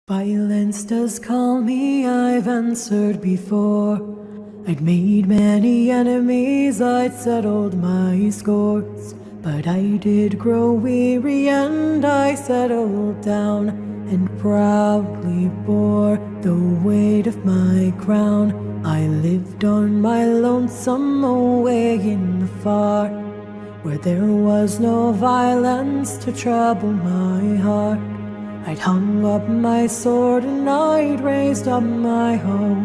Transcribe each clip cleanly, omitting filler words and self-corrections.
Violence does call me, I've answered before. I'd made many enemies, I'd settled my scores. But I did grow weary and I settled down and proudly bore the weight of my crown. I lived on my lonesome away in the far, where there was no violence to trouble my heart. I'd hung up my sword and I'd raised up my hoe,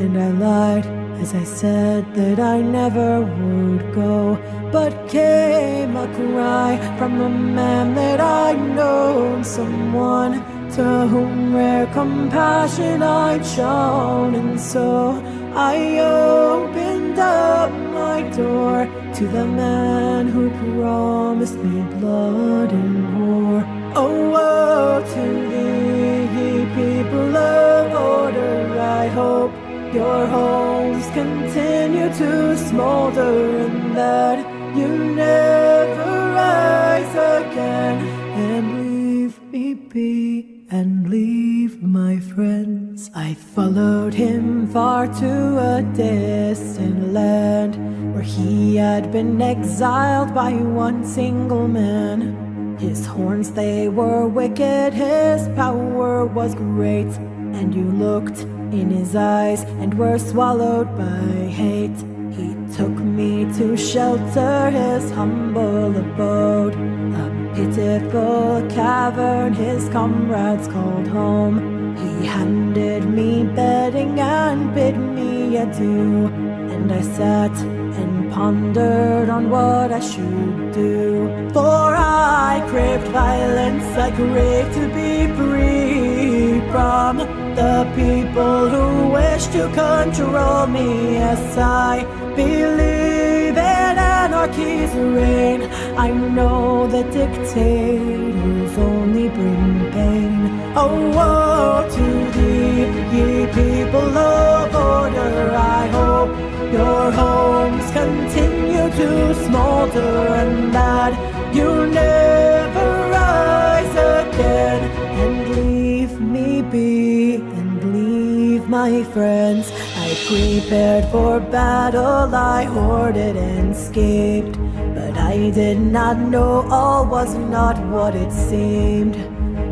and I lied as I said that I never would go. But came a cry from a man that I'd known, someone to whom rare compassion I'd shown. And so I opened up my door to the man who promised me blood and war. Oh, woe to thee, ye people of order, I hope your homes continue to smolder, and that you never rise again, and leave me be, and leave my friends. I followed him far to a distant land, where he had been exiled by one single man. His horns, they were wicked, his power was great, and you looked in his eyes and were swallowed by hate. He took me to shelter his humble abode, a pitiful cavern his comrades called home. He handed me bedding and bid me adieu, and I sat and pondered on what I should do. For I craved violence, I craved to be free from the people who wish to control me. Yes, I believe in anarchy's reign. I know that dictators only bring pain. Oh, woe to thee, ye people of order, I hope your homes continue to smolder, and that you never rise again, and leave me be, and leave my friends. I prepared for battle, I hoarded and escaped, but I did not know all was not what it seemed.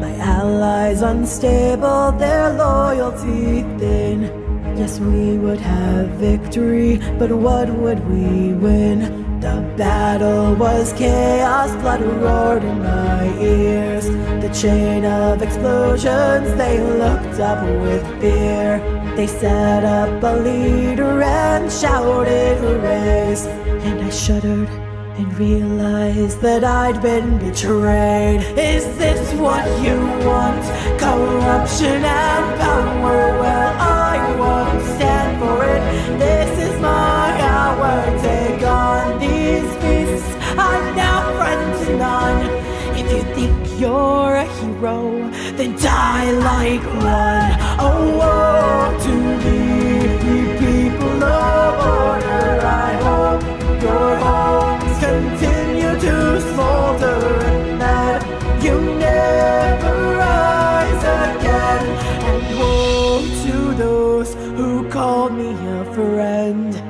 My allies unstable, their loyalty thin. Yes, we would have victory, but what would we win? The battle was chaos, blood roared in my ears. The chain of explosions, they looked up with fear. They set up a leader and shouted hoorays, and I shuddered and realized that I'd been betrayed. Is this what you want? Corruption and power? Well, I won't stand for it. This is my hour. Take on these beasts, I'm now friend to none. If you think you're a hero, then die like one. Oh, woe to thee, people of order, I hope your homes continue to smolder, and that you never rise again. And woe to those who called me a friend.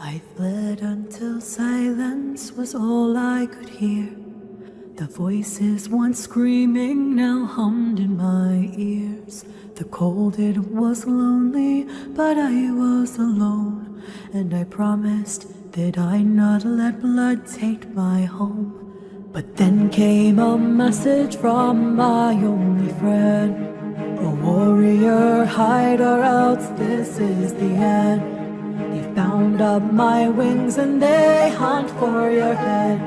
I fled until silence was all I could hear. The voices once screaming now hummed in my ears. The cold, it was lonely, but I was alone, and I promised that I'd not let blood take my home. But then came a message from my only friend. A warrior, hide or else this is the end. They bound up my wings and they hunt for your head.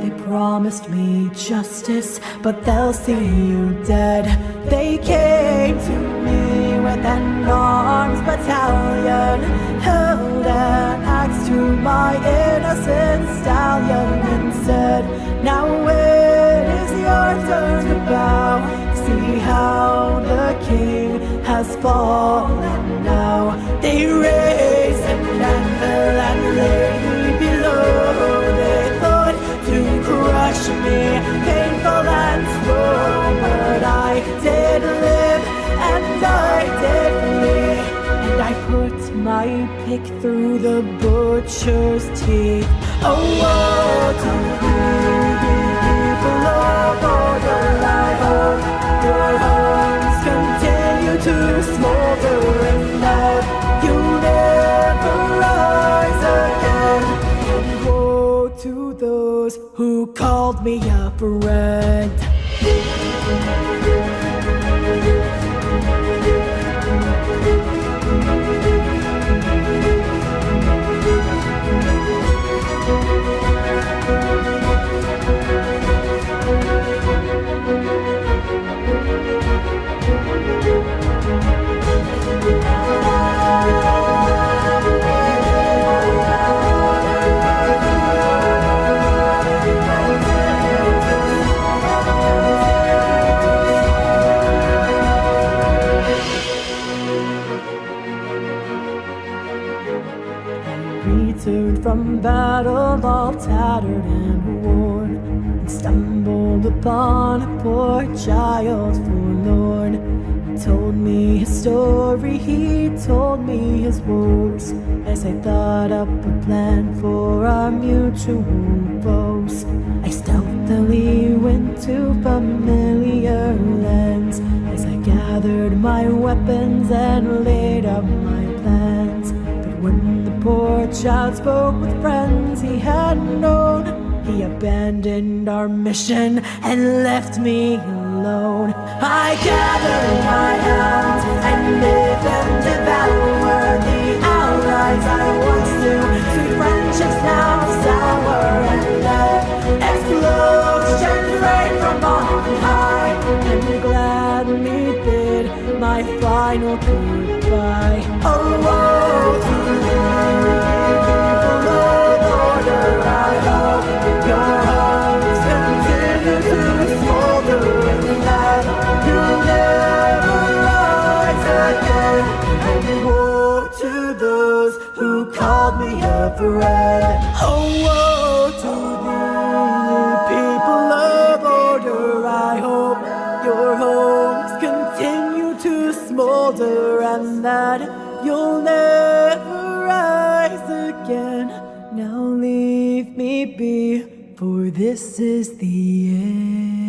They promised me justice, but they'll see you dead. They came to me with an arms battalion, held an axe to my innocent stallion, and said, now it is your turn to bow. See how the king has fallen now. They raised an anvil and laid me below. They thought to crush me, I pick through the butcher's teeth. Oh, woe to the people of order. I hope your homes continue to smolder, and that you'll never rise again. And woe to those who called me a friend. Returned from battle all tattered and worn, and stumbled upon a poor child forlorn. He told me his story, he told me his woes, as I thought up a plan for our mutual foes. I stealthily went to familiar lands, as I gathered my weapons and laid out my plans. When the poor child spoke with friends he had known, he abandoned our mission and left me alone. I gathered my hounds and made them devour the allies I once knew. Sweet friendships now sour, and that explosion rain from on high, and gladly bid my final goodbye. Oh, woe to people of order. I hope your hearts continue to smolder, and that you'll never rise again. And woe to those who called me a friend. Oh, woe to the people of order. I hope your homes continue to smolder, and that you'll never rise again. Now leave me be, for this is the end.